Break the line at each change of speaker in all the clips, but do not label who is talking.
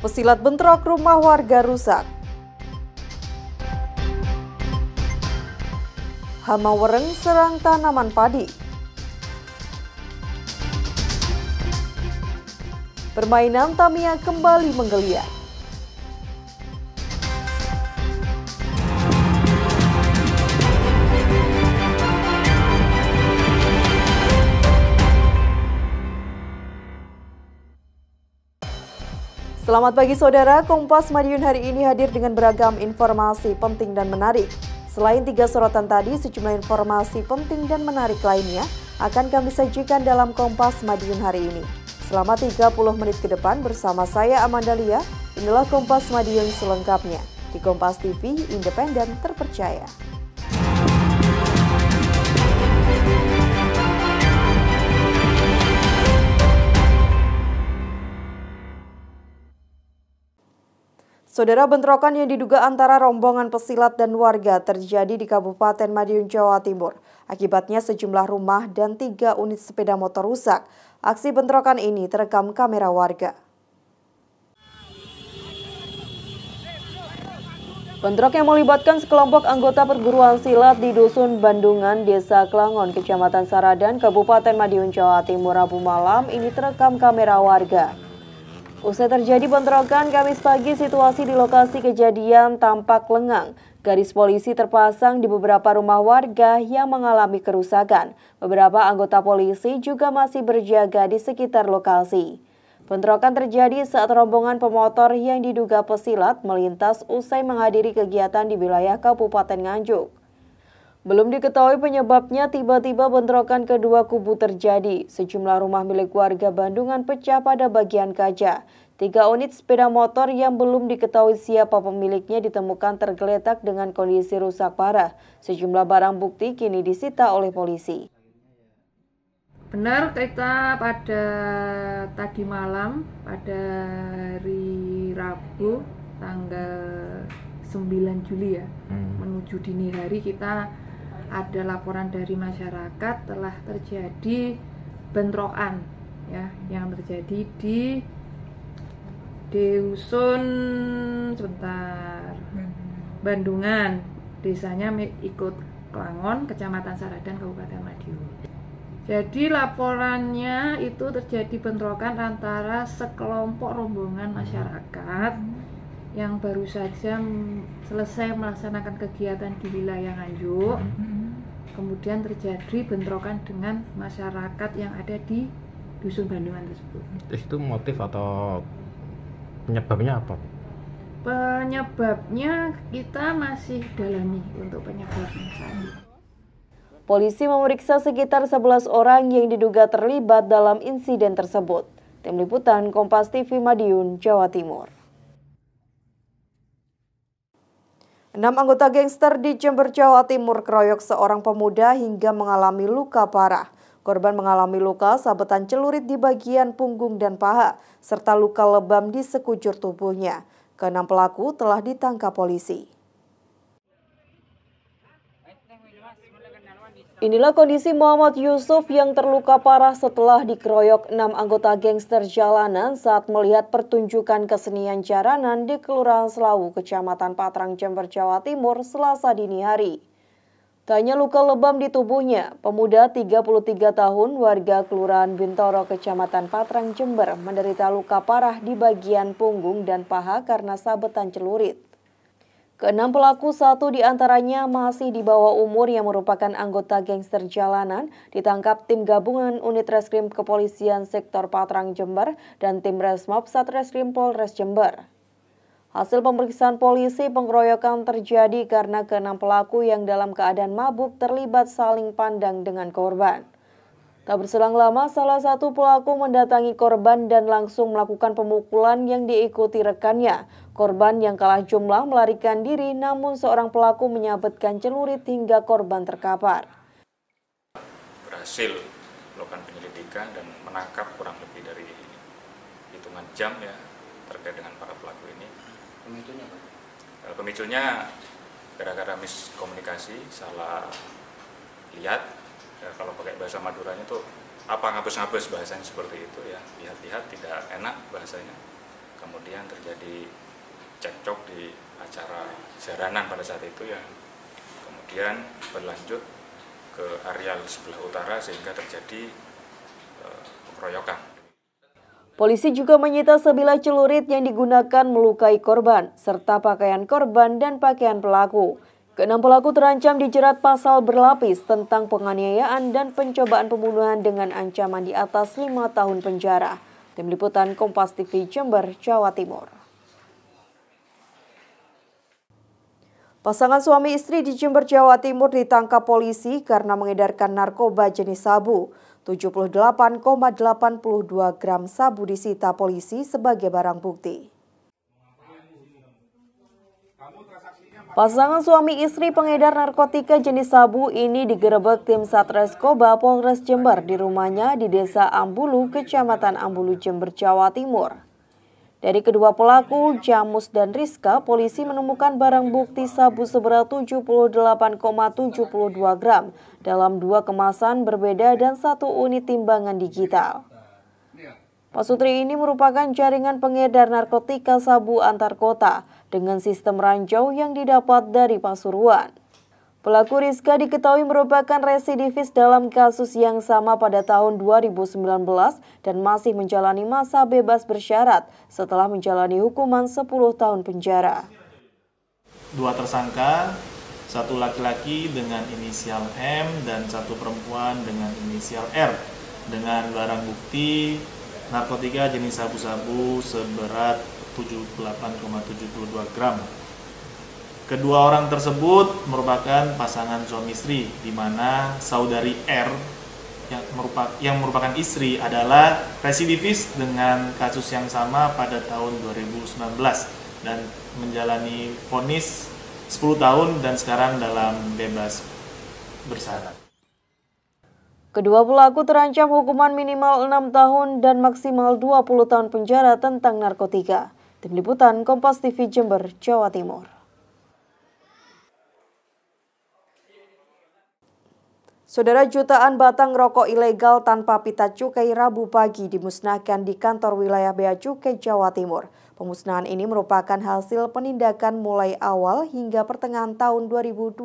Pesilat bentrok, rumah warga rusak. Hama wereng serang tanaman padi. Permainan Tamiya kembali menggeliat. Selamat pagi saudara, Kompas Madiun hari ini hadir dengan beragam informasi penting dan menarik. Selain 3 sorotan tadi, sejumlah informasi penting dan menarik lainnya akan kami sajikan dalam Kompas Madiun hari ini. Selama 30 menit ke depan bersama saya Amanda Lia, inilah Kompas Madiun selengkapnya di Kompas TV, independen terpercaya. Saudara, bentrokan yang diduga antara rombongan pesilat dan warga terjadi di Kabupaten Madiun, Jawa Timur. Akibatnya sejumlah rumah dan 3 unit sepeda motor rusak. Aksi bentrokan ini terekam kamera warga. Bentrok yang melibatkan sekelompok anggota perguruan silat di Dusun Bandungan, Desa Klangon, Kecamatan Saradan, Kabupaten Madiun, Jawa Timur, Rabu malam ini terekam kamera warga. Usai terjadi bentrokan Kamis pagi, situasi di lokasi kejadian tampak lengang. Garis polisi terpasang di beberapa rumah warga yang mengalami kerusakan. Beberapa anggota polisi juga masih berjaga di sekitar lokasi. Bentrokan terjadi saat rombongan pemotor yang diduga pesilat melintas usai menghadiri kegiatan di wilayah Kabupaten Nganjuk. Belum diketahui penyebabnya, tiba-tiba bentrokan kedua kubu terjadi. Sejumlah rumah milik warga Bandungan pecah pada bagian kaca. 3 unit sepeda motor yang belum diketahui siapa pemiliknya ditemukan tergeletak dengan kondisi rusak parah. Sejumlah barang bukti kini disita oleh polisi.
Benar, kita pada tadi malam, pada hari Rabu, tanggal 9 Juli ya, menuju dini hari kita ada laporan dari masyarakat telah terjadi bentrokan ya yang terjadi di Dusun Bandungan, desanya ikut Klangon, Kecamatan Saradan, Kabupaten Madiun. Jadi laporannya itu terjadi bentrokan antara sekelompok rombongan masyarakat yang baru saja selesai melaksanakan kegiatan di wilayah Nganjuk. Kemudian terjadi bentrokan dengan masyarakat yang ada di Dusun Bandungan tersebut.
Itu motif atau penyebabnya apa?
Penyebabnya kita masih dalami untuk penyebabnya saat ini.
Polisi memeriksa sekitar 11 orang yang diduga terlibat dalam insiden tersebut. Tim Liputan Kompas TV Madiun, Jawa Timur. 6 anggota gangster di Jember, Jawa Timur keroyok seorang pemuda hingga mengalami luka parah. Korban mengalami luka sabetan celurit di bagian punggung dan paha, serta luka lebam di sekujur tubuhnya. Ke-6 pelaku telah ditangkap polisi. Inilah kondisi Muhammad Yusuf yang terluka parah setelah dikeroyok 6 anggota gangster jalanan saat melihat pertunjukan kesenian jaranan di Kelurahan Selawu, Kecamatan Patrang, Jember, Jawa Timur, Selasa dini hari. Tak hanya luka lebam di tubuhnya, pemuda 33 tahun warga Kelurahan Bintoro, Kecamatan Patrang, Jember menderita luka parah di bagian punggung dan paha karena sabetan celurit. Ke-6 pelaku, 1 diantaranya masih di bawah umur yang merupakan anggota gangster jalanan, ditangkap tim gabungan unit reskrim kepolisian sektor Patrang, Jember dan tim Resmob Satreskrim Polres Jember. Hasil pemeriksaan polisi, pengeroyokan terjadi karena ke-6 pelaku yang dalam keadaan mabuk terlibat saling pandang dengan korban. Tak berselang lama, salah satu pelaku mendatangi korban dan langsung melakukan pemukulan yang diikuti rekannya. Korban yang kalah jumlah melarikan diri, namun seorang pelaku menyabetkan celurit hingga korban terkapar.
Berhasil melakukan penyelidikan dan menangkap kurang lebih dari hitungan jam ya terkait dengan para pelaku ini.
Pemicunya apa?
Pemicunya gara-gara miskomunikasi, salah lihat. Ya, kalau pakai bahasa Maduranya tuh apa ngabes-ngabes bahasanya seperti itu ya, lihat-lihat tidak enak bahasanya. kemudian terjadi cekcok di acara jaranan pada saat itu ya, kemudian berlanjut ke areal sebelah utara sehingga terjadi pengeroyokan.
Polisi juga menyita sebilah celurit yang digunakan melukai korban, serta pakaian korban dan pakaian pelaku. Keenam pelaku terancam dijerat pasal berlapis tentang penganiayaan dan pencobaan pembunuhan dengan ancaman di atas 5 tahun penjara. Tim Liputan Kompas TV Jember, Jawa Timur. Pasangan suami istri di Jember, Jawa Timur ditangkap polisi karena mengedarkan narkoba jenis sabu. 78,82 gram sabu disita polisi sebagai barang bukti. Pasangan suami istri pengedar narkotika jenis sabu ini digerebek tim Satreskoba Polres Jember di rumahnya di Desa Ambulu, Kecamatan Ambulu, Jember, Jawa Timur. Dari kedua pelaku, Jamus dan Rizka, polisi menemukan barang bukti sabu seberat 78,72 gram dalam 2 kemasan berbeda dan 1 unit timbangan digital. Pasutri ini merupakan jaringan pengedar narkotika sabu antar kota dengan sistem ranjau yang didapat dari Pasuruan. Pelaku Rizka diketahui merupakan residivis dalam kasus yang sama pada tahun 2019 dan masih menjalani masa bebas bersyarat setelah menjalani hukuman 10 tahun penjara.
2 tersangka, 1 laki-laki dengan inisial M dan 1 perempuan dengan inisial R dengan barang bukti narkotika jenis sabu-sabu seberat 78,72 gram. Kedua orang tersebut merupakan pasangan suami istri, di mana saudari R yang merupakan istri adalah residivis dengan kasus yang sama pada tahun 2019 dan menjalani vonis 10 tahun dan sekarang dalam bebas bersyarat.
Kedua pelaku terancam hukuman minimal 6 tahun dan maksimal 20 tahun penjara tentang narkotika. Tim Liputan Kompas TV Jember, Jawa Timur. Saudara, jutaan batang rokok ilegal tanpa pita cukai Rabu pagi dimusnahkan di kantor wilayah Bea Cukai Jawa Timur. Pemusnahan ini merupakan hasil penindakan mulai awal hingga pertengahan tahun 2025.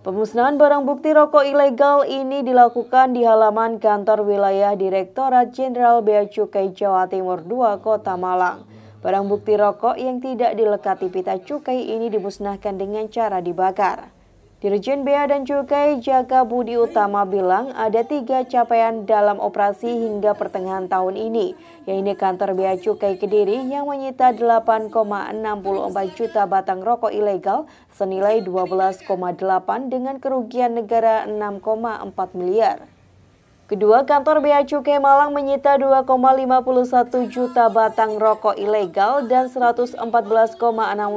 Pemusnahan barang bukti rokok ilegal ini dilakukan di halaman kantor wilayah Direktorat Jenderal Bea Cukai Jawa Timur 2 Kota Malang. Barang bukti rokok yang tidak dilekati pita cukai ini dimusnahkan dengan cara dibakar. Dirjen Bea dan Cukai Jaka Budi Utama bilang ada 3 capaian dalam operasi hingga pertengahan tahun ini, yaitu kantor Bea Cukai Kediri yang menyita 8,64 juta batang rokok ilegal senilai 12,8 dengan kerugian negara 6,4 miliar. Kedua, kantor Bea Cukai Malang menyita 2,51 juta batang rokok ilegal dan 114,6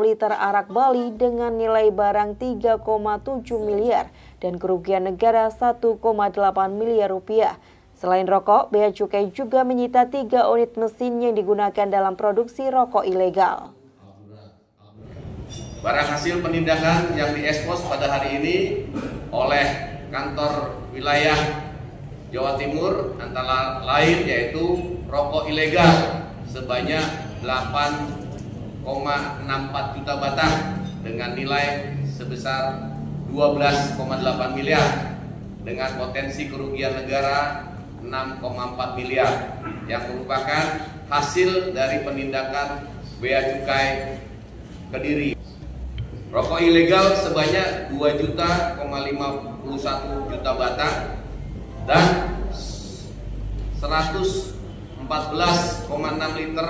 liter arak Bali dengan nilai barang 3,7 miliar dan kerugian negara 1,8 miliar rupiah. Selain rokok, Bea Cukai juga menyita 3 unit mesin yang digunakan dalam produksi rokok ilegal.
Barang hasil penindakan yang diekspos pada hari ini oleh kantor wilayah Jawa Timur antara lain yaitu rokok ilegal sebanyak 8,64 juta batang dengan nilai sebesar 12,8 miliar dengan potensi kerugian negara 6,4 miliar yang merupakan hasil dari penindakan Bea Cukai Kediri. Rokok ilegal sebanyak 2,51 juta batang dan 114,6 liter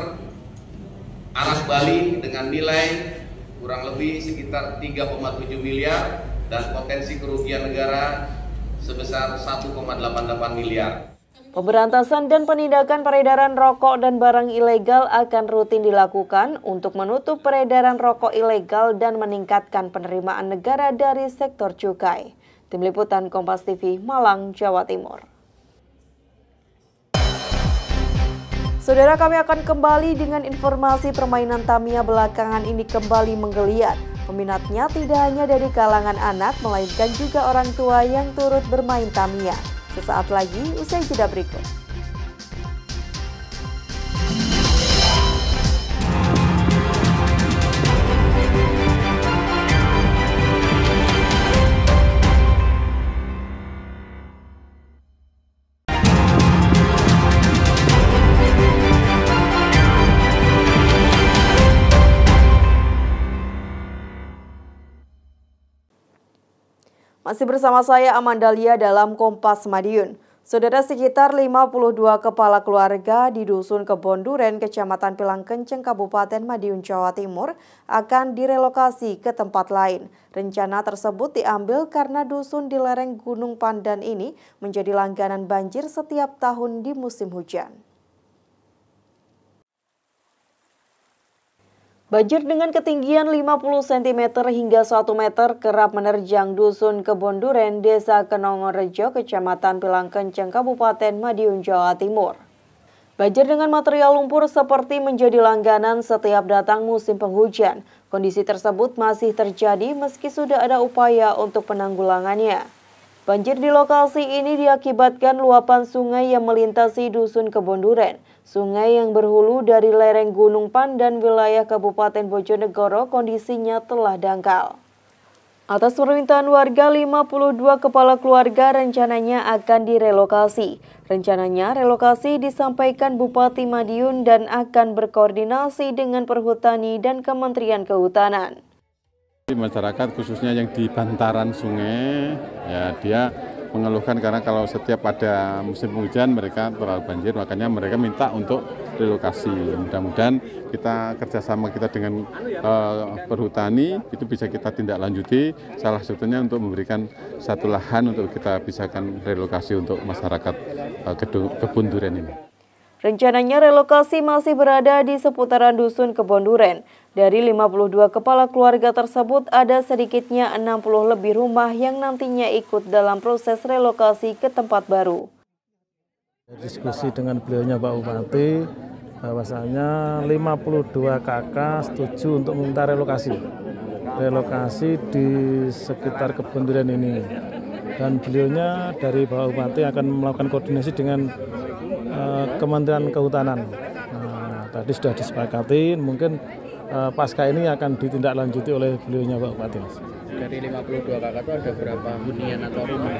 arak Bali dengan nilai kurang lebih sekitar 3,7 miliar dan potensi kerugian negara sebesar 1,88 miliar.
Pemberantasan dan penindakan peredaran rokok dan barang ilegal akan rutin dilakukan untuk menutup peredaran rokok ilegal dan meningkatkan penerimaan negara dari sektor cukai. Tim Liputan Kompas TV, Malang, Jawa Timur. Saudara, kami akan kembali dengan informasi permainan Tamiya belakangan ini kembali menggeliat. Peminatnya tidak hanya dari kalangan anak, melainkan juga orang tua yang turut bermain Tamiya. Sesaat lagi, usai jeda berikut. Masih bersama saya Amandalia dalam Kompas Madiun. Saudara, sekitar 52 kepala keluarga di Dusun Kebon Duren, Kecamatan Pilangkenceng, Kabupaten Madiun, Jawa Timur akan direlokasi ke tempat lain. Rencana tersebut diambil karena dusun di lereng Gunung Pandan ini menjadi langganan banjir setiap tahun di musim hujan. Banjir dengan ketinggian 50 cm hingga 1 meter kerap menerjang Dusun Kebon Duren, Desa Kenongorejo, Kecamatan Pilangkenceng, Kabupaten Madiun, Jawa Timur. Banjir dengan material lumpur seperti menjadi langganan setiap datang musim penghujan. Kondisi tersebut masih terjadi meski sudah ada upaya untuk penanggulangannya. Banjir di lokasi ini diakibatkan luapan sungai yang melintasi Dusun Kebon Duren. Sungai yang berhulu dari lereng Gunung Pandan wilayah Kabupaten Bojonegoro kondisinya telah dangkal. Atas permintaan warga, 52 kepala keluarga rencananya akan direlokasi. Rencananya relokasi disampaikan Bupati Madiun dan akan berkoordinasi dengan Perhutani dan Kementerian Kehutanan.
Masyarakat khususnya yang di bantaran sungai, ya dia mengeluhkan karena kalau setiap ada musim hujan mereka terlalu banjir, makanya mereka minta untuk relokasi. Mudah-mudahan kita kerjasama kita dengan Perhutani itu bisa kita tindak lanjuti, salah satunya untuk memberikan satu lahan untuk kita bisakan relokasi untuk masyarakat Kebon Duren ini.
Rencananya relokasi masih berada di seputaran Dusun Kebon Duren. Dari 52 kepala keluarga tersebut, ada sedikitnya 60 lebih rumah yang nantinya ikut dalam proses relokasi ke tempat baru.
Diskusi dengan beliaunya Pak Bupati, bahwasanya 52 KK setuju untuk meminta relokasi di sekitar Kebon Duren ini. Dan beliaunya dari Pak Bupati akan melakukan koordinasi dengan Kementerian Kehutanan. Tadi sudah disepakati, mungkin pasca ini akan ditindaklanjuti oleh beliaunya Pak Bupati.
Dari 52 kakak itu ada berapa hunian atau rumah?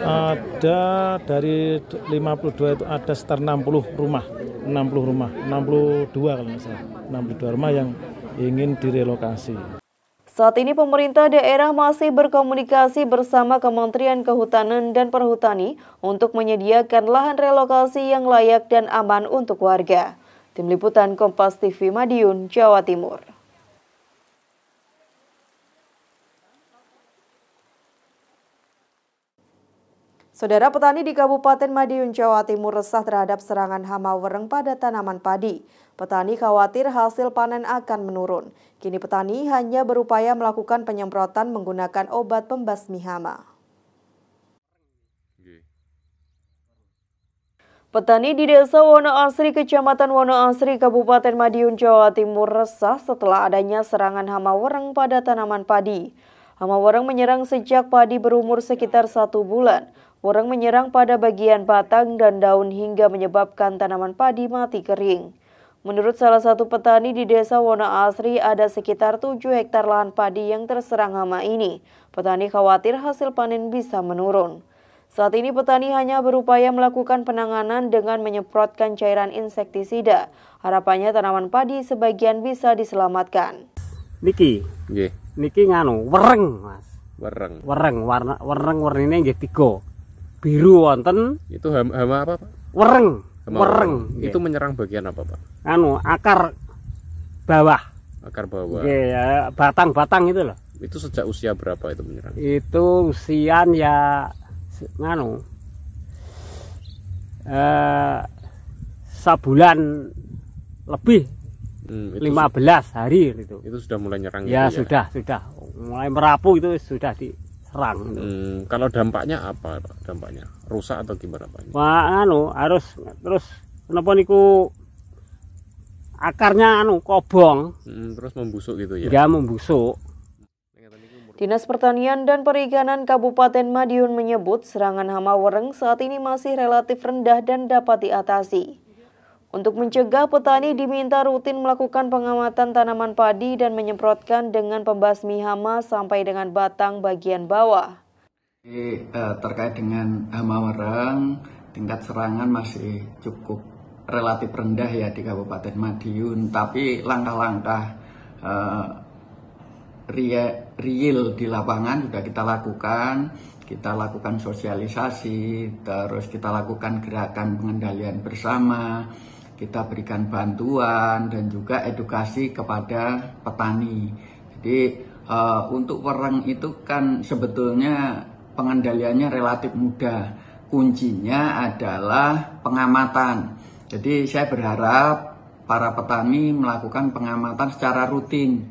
Ada dari 52 itu ada sekitar 62 rumah, 62 kalau nggak salah, 62 rumah yang ingin direlokasi.
Saat ini pemerintah daerah masih berkomunikasi bersama Kementerian Kehutanan dan Perhutani untuk menyediakan lahan relokasi yang layak dan aman untuk warga. Tim Liputan Kompas TV Madiun, Jawa Timur. Saudara, petani di Kabupaten Madiun, Jawa Timur resah terhadap serangan hama wereng pada tanaman padi. Petani khawatir hasil panen akan menurun. Kini petani hanya berupaya melakukan penyemprotan menggunakan obat pembasmi hama. Petani di Desa Wonoasri, Kecamatan Wonoasri, Kabupaten Madiun, Jawa Timur resah setelah adanya serangan hama wereng pada tanaman padi. Hama wereng menyerang sejak padi berumur sekitar 1 bulan. Wereng menyerang pada bagian batang dan daun hingga menyebabkan tanaman padi mati kering. Menurut salah satu petani di Desa Wonoasri, ada sekitar 7 hektar lahan padi yang terserang hama ini. Petani khawatir hasil panen bisa menurun. Saat ini petani hanya berupaya melakukan penanganan dengan menyemprotkan cairan insektisida. Harapannya tanaman padi sebagian bisa diselamatkan.
Niki nganu wereng, Mas. Wereng warnanya nggih 3. Biru wonten.
Itu hama apa, Pak?
Wereng.
Itu menyerang bagian apa, Pak?
Akar bawah.
Akar bawah.
Ya, batang-batang itu loh.
Itu sejak usia berapa itu menyerang?
Itu usian ya sebulan lebih. 15 hari itu.
Itu sudah mulai nyerang.
Ya, sudah. Mulai merapu itu sudah diserang.
Kalau dampaknya apa, Pak? Dampaknya rusak atau gimana, Pak?
Wah, harus terus kenapa niku akarnya kobong.
Terus membusuk gitu ya?
Ya, membusuk.
Dinas Pertanian dan Perikanan Kabupaten Madiun menyebut serangan hama wereng saat ini masih relatif rendah dan dapat diatasi. Untuk mencegah, petani diminta rutin melakukan pengamatan tanaman padi dan menyemprotkan dengan pembasmi hama sampai dengan batang bagian bawah.
Terkait dengan hama wereng, tingkat serangan masih cukup relatif rendah ya di Kabupaten Madiun, tapi langkah-langkah real di lapangan sudah kita lakukan sosialisasi, terus kita lakukan gerakan pengendalian bersama, kita berikan bantuan dan juga edukasi kepada petani. Jadi untuk wereng itu kan sebetulnya pengendaliannya relatif mudah. Kuncinya adalah pengamatan. Jadi saya berharap para petani melakukan pengamatan secara rutin.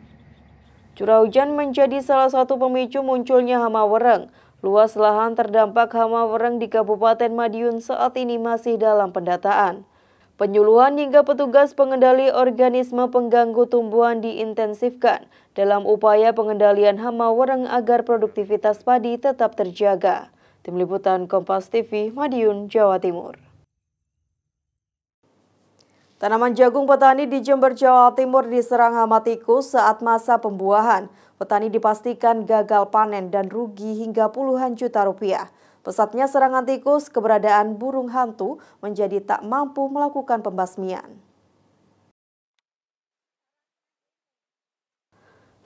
Curah hujan menjadi salah satu pemicu munculnya hama wereng. Luas lahan terdampak hama wereng di Kabupaten Madiun saat ini masih dalam pendataan. Penyuluhan hingga petugas pengendali organisme pengganggu tumbuhan diintensifkan dalam upaya pengendalian hama wereng agar produktivitas padi tetap terjaga. Tim Liputan Kompas TV, Madiun, Jawa Timur. Tanaman jagung petani di Jember, Jawa Timur diserang hama tikus saat masa pembuahan. Petani dipastikan gagal panen dan rugi hingga puluhan juta rupiah. Pesatnya serangan tikus, keberadaan burung hantu menjadi tak mampu melakukan pembasmian.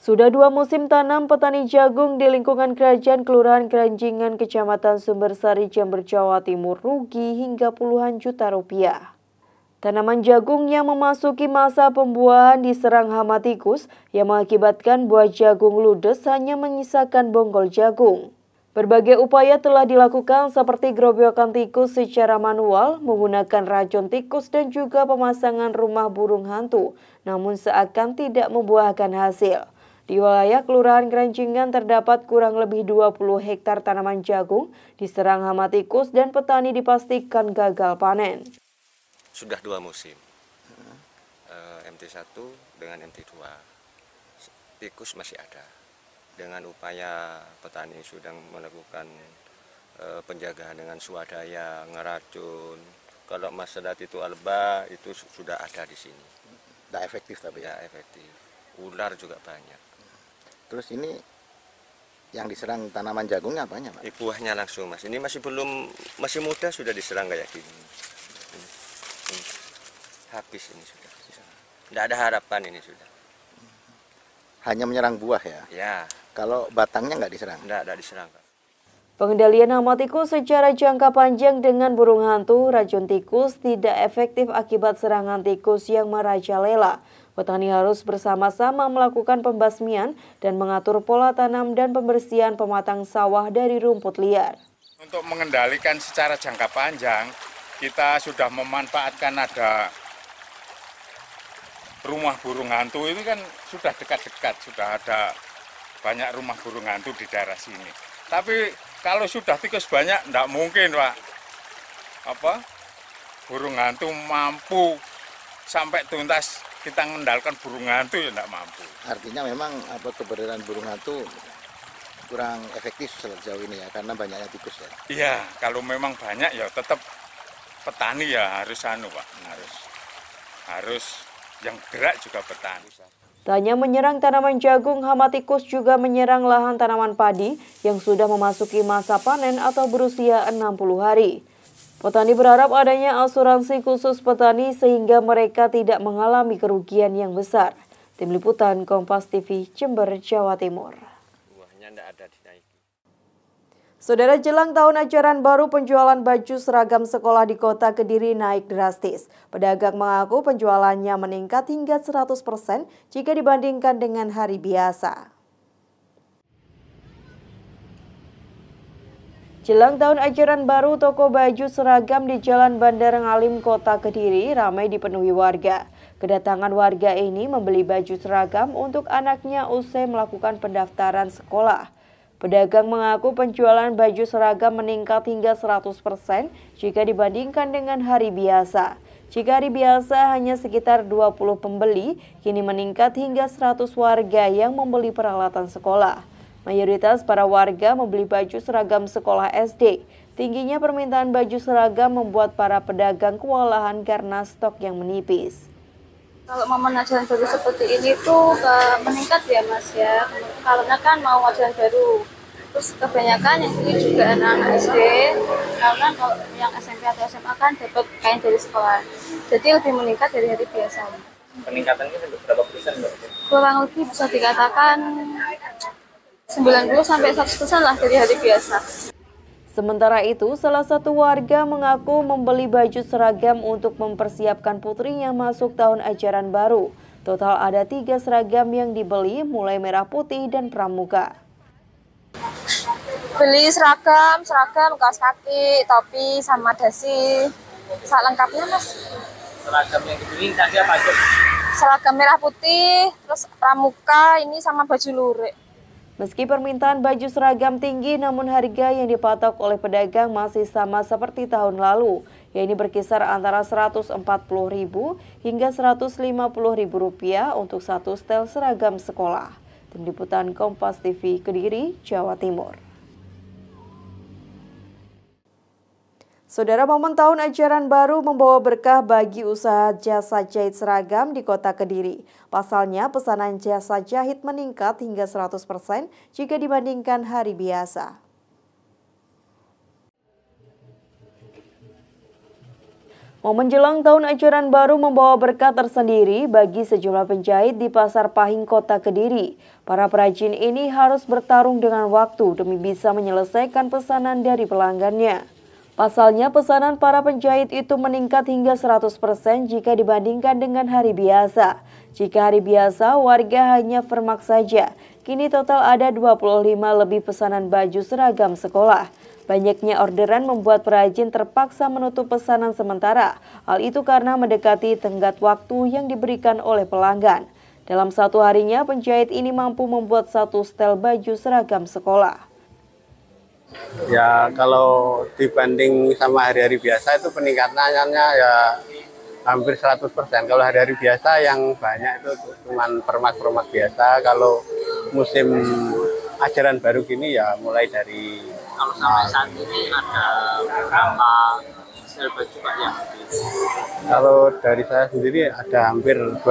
Sudah 2 musim tanam petani jagung di lingkungan Kerajaan Kelurahan Keranjingan, Kecamatan Sumbersari, Jember, Jawa Timur rugi hingga puluhan juta rupiah. Tanaman jagung yang memasuki masa pembuahan diserang hama tikus yang mengakibatkan buah jagung ludes hanya menyisakan bonggol jagung. Berbagai upaya telah dilakukan seperti gerobokan tikus secara manual, menggunakan racun tikus dan juga pemasangan rumah burung hantu, namun seakan tidak membuahkan hasil. Di wilayah Kelurahan Keranjingan terdapat kurang lebih 20 hektar tanaman jagung diserang hama tikus dan petani dipastikan gagal panen.
Sudah 2 musim, MT1 dengan MT2, tikus masih ada. Dengan upaya petani sudah melakukan penjagaan dengan swadaya, ngeracun. Kalau masalah itu alba itu sudah ada di sini.
Tidak efektif tapi
ya? Efektif. Ular juga banyak.
Terus ini yang diserang tanaman jagungnya apanya, Pak?
Buahnya langsung, Mas. Ini masih muda sudah diserang kayak gini. Habis ini sudah. Tidak ada harapan ini sudah.
Hanya menyerang buah ya?
Ya.
Kalau batangnya nggak diserang?
Tidak diserang.
Pengendalian hama tikus secara jangka panjang dengan burung hantu, racun tikus tidak efektif akibat serangan tikus yang merajalela. Petani harus bersama-sama melakukan pembasmian dan mengatur pola tanam dan pembersihan pematang sawah dari rumput liar.
Untuk mengendalikan secara jangka panjang, kita sudah memanfaatkan ada rumah burung hantu ini kan sudah dekat-dekat, sudah ada banyak rumah burung hantu di daerah sini. Tapi kalau sudah tikus banyak, tidak mungkin, Pak. Burung hantu mampu sampai tuntas kita mengendalikan burung hantu ya tidak mampu.
Artinya memang keberadaan burung hantu kurang efektif sejauh ini ya, karena banyaknya tikus ya.
Iya, kalau memang banyak ya tetap petani ya harus Pak, harus yang gerak juga petani.
Tak hanya menyerang tanaman jagung, hama tikus juga menyerang lahan tanaman padi yang sudah memasuki masa panen atau berusia 60 hari. Petani berharap adanya asuransi khusus petani sehingga mereka tidak mengalami kerugian yang besar. Tim Liputan Kompas TV, Jember, Jawa Timur. Saudara, jelang tahun ajaran baru, penjualan baju seragam sekolah di kota Kediri naik drastis. Pedagang mengaku penjualannya meningkat hingga 100% jika dibandingkan dengan hari biasa. Jelang tahun ajaran baru, toko baju seragam di Jalan Bandar Ngalim, Kota Kediri ramai dipenuhi warga. Kedatangan warga ini membeli baju seragam untuk anaknya usai melakukan pendaftaran sekolah. Pedagang mengaku penjualan baju seragam meningkat hingga 100% jika dibandingkan dengan hari biasa. Jika hari biasa hanya sekitar 20 pembeli, kini meningkat hingga 100 warga yang membeli peralatan sekolah. Mayoritas para warga membeli baju seragam sekolah SD. Tingginya permintaan baju seragam membuat para pedagang kewalahan karena stok yang menipis.
Kalau momen ajaran baru seperti ini tuh meningkat ya Mas ya, karena kan mau ajaran baru. Terus kebanyakan yang ini juga anak-anak SD, karena kalau yang SMP atau SMA kan dapat kain dari sekolah. Jadi lebih meningkat dari hari biasa.
Peningkatannya berapa persen?
Kurang lebih bisa dikatakan 90-100% lah dari hari biasa.
Sementara itu, salah satu warga mengaku membeli baju seragam untuk mempersiapkan putrinya masuk tahun ajaran baru. Total ada 3 seragam yang dibeli, mulai merah putih dan pramuka.
Beli seragam, kaos kaki, topi, sama dasi, lengkapnya mas.
Seragam yang dibeli tadi apa aja?
Seragam merah putih, terus pramuka, ini sama baju lurik.
Meski permintaan baju seragam tinggi, namun harga yang dipatok oleh pedagang masih sama seperti tahun lalu, yaitu berkisar antara Rp140.000 hingga Rp150.000 untuk satu setel seragam sekolah. Tim Liputan Kompas TV, Kediri, Jawa Timur. Saudara, momen tahun ajaran baru membawa berkah bagi usaha jasa jahit seragam di Kota Kediri. Pasalnya, pesanan jasa jahit meningkat hingga 100% jika dibandingkan hari biasa. Momen jelang tahun ajaran baru membawa berkah tersendiri bagi sejumlah penjahit di Pasar Pahing, Kota Kediri. Para perajin ini harus bertarung dengan waktu demi bisa menyelesaikan pesanan dari pelanggannya. Pasalnya, pesanan para penjahit itu meningkat hingga 100% jika dibandingkan dengan hari biasa. Jika hari biasa, warga hanya permak saja. Kini total ada 25 lebih pesanan baju seragam sekolah. Banyaknya orderan membuat perajin terpaksa menutup pesanan sementara. Hal itu karena mendekati tenggat waktu yang diberikan oleh pelanggan. Dalam satu harinya, penjahit ini mampu membuat 1 setel baju seragam sekolah.
Ya, kalau dibanding sama hari-hari biasa itu peningkatannya ya hampir 100%. Kalau hari-hari biasa yang banyak itu cuma permak-permak biasa. Kalau musim ajaran baru gini ya mulai dari...
Kalau sampai saat ini ada berapa setel baju Pak ya?
Kalau dari saya sendiri ada hampir 25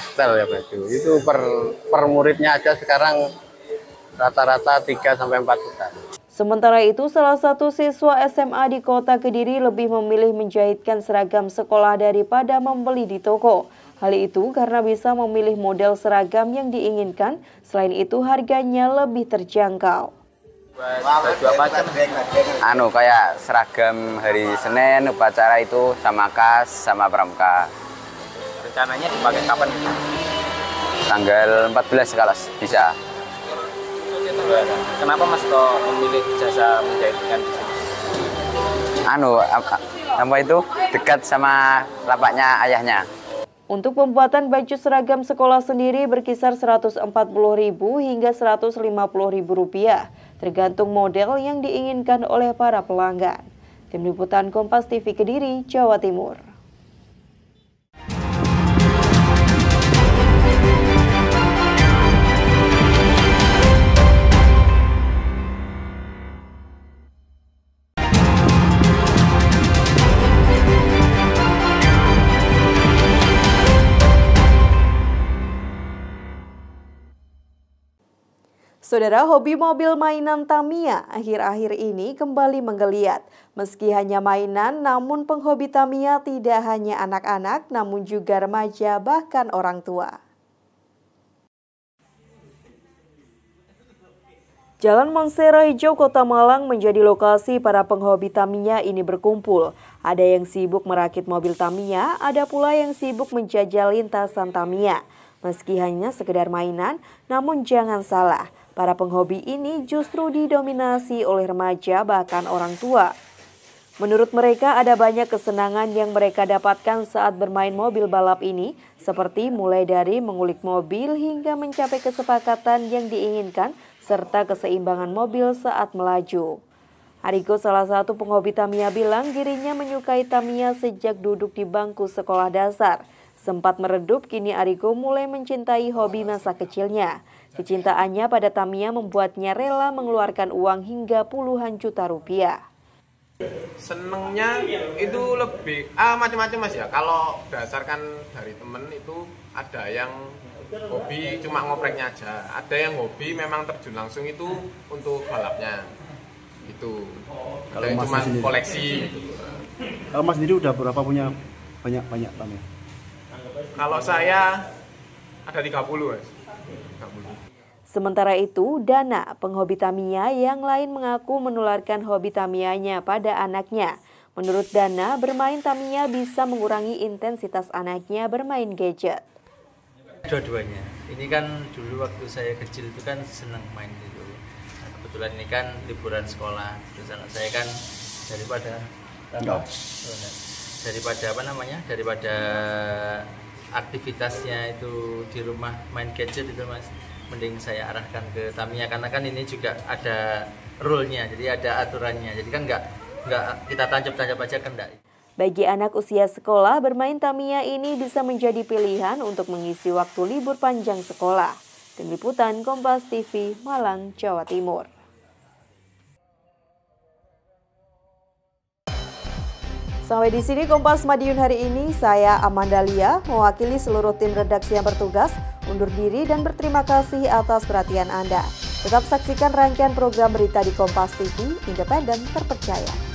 setel ya baju. Itu per muridnya aja sekarang rata-rata 3-4 juta.
Sementara itu, salah satu siswa SMA di Kota Kediri lebih memilih menjahitkan seragam sekolah daripada membeli di toko. Hal itu karena bisa memilih model seragam yang diinginkan, selain itu harganya lebih terjangkau.
Baju apa aja?
Kayak seragam hari Senin, upacara itu sama kas, sama pramuka.
Rencananya dipakai kapan?
Tanggal 14 kalau bisa.
Kenapa Mas kok memilih jasa menjahitkan di sini?
Apa itu dekat sama lapaknya ayahnya.
Untuk pembuatan baju seragam sekolah sendiri berkisar Rp140.000 hingga Rp150.000, tergantung model yang diinginkan oleh para pelanggan. Tim Liputan Kompas TV, Kediri, Jawa Timur. Saudara, hobi mobil mainan Tamiya akhir-akhir ini kembali menggeliat. Meski hanya mainan, namun penghobi Tamiya tidak hanya anak-anak, namun juga remaja, bahkan orang tua. Jalan Monstera Hijau, Kota Malang menjadi lokasi para penghobi Tamiya ini berkumpul. Ada yang sibuk merakit mobil Tamiya, ada pula yang sibuk menjajal lintasan Tamiya. Meski hanya sekedar mainan, namun jangan salah, para penghobi ini justru didominasi oleh remaja bahkan orang tua. Menurut mereka ada banyak kesenangan yang mereka dapatkan saat bermain mobil balap ini, seperti mulai dari mengulik mobil hingga mencapai kesepakatan yang diinginkan serta keseimbangan mobil saat melaju. Arigo, salah satu penghobi Tamiya, bilang dirinya menyukai Tamiya sejak duduk di bangku sekolah dasar. Sempat meredup, kini Arigo mulai mencintai hobi masa kecilnya. Kecintaannya pada Tamiya membuatnya rela mengeluarkan uang hingga puluhan juta rupiah.
Senengnya itu lebih macam-macam Mas ya. Kalau berdasarkan dari temen itu ada yang hobi cuma ngopreknya aja, ada yang hobi memang terjun langsung itu untuk balapnya gitu. Ada yang cuma koleksi gitu.
Kalau Mas sendiri udah berapa punya banyak Tamiya?
Kalau saya ada 30 Mas. 30.
Sementara itu, Dana, penghobi Tamiya yang lain mengaku menularkan hobi Tamiyanya pada anaknya. Menurut Dana, bermain Tamiya bisa mengurangi intensitas anaknya bermain gadget.
Dua-duanya. Ini kan dulu waktu saya kecil itu kan senang main gitu. Nah, kebetulan ini kan liburan sekolah. Terus anak saya kan daripada aktivitasnya itu di rumah main gadget itu Mas, mending saya arahkan ke Tamiya karena kan ini juga ada rule-nya, jadi ada aturannya. Jadi kan nggak kita tancap-tancap aja kan enggak.
Bagi anak usia sekolah, bermain Tamiya ini bisa menjadi pilihan untuk mengisi waktu libur panjang sekolah. Tim Liputan Kompas TV, Malang, Jawa Timur. Sampai di sini Kompas Madiun hari ini. Saya Amanda Lia, mewakili seluruh tim redaksi yang bertugas, undur diri dan berterima kasih atas perhatian Anda. Tetap saksikan rangkaian program berita di Kompas TV, independen, terpercaya.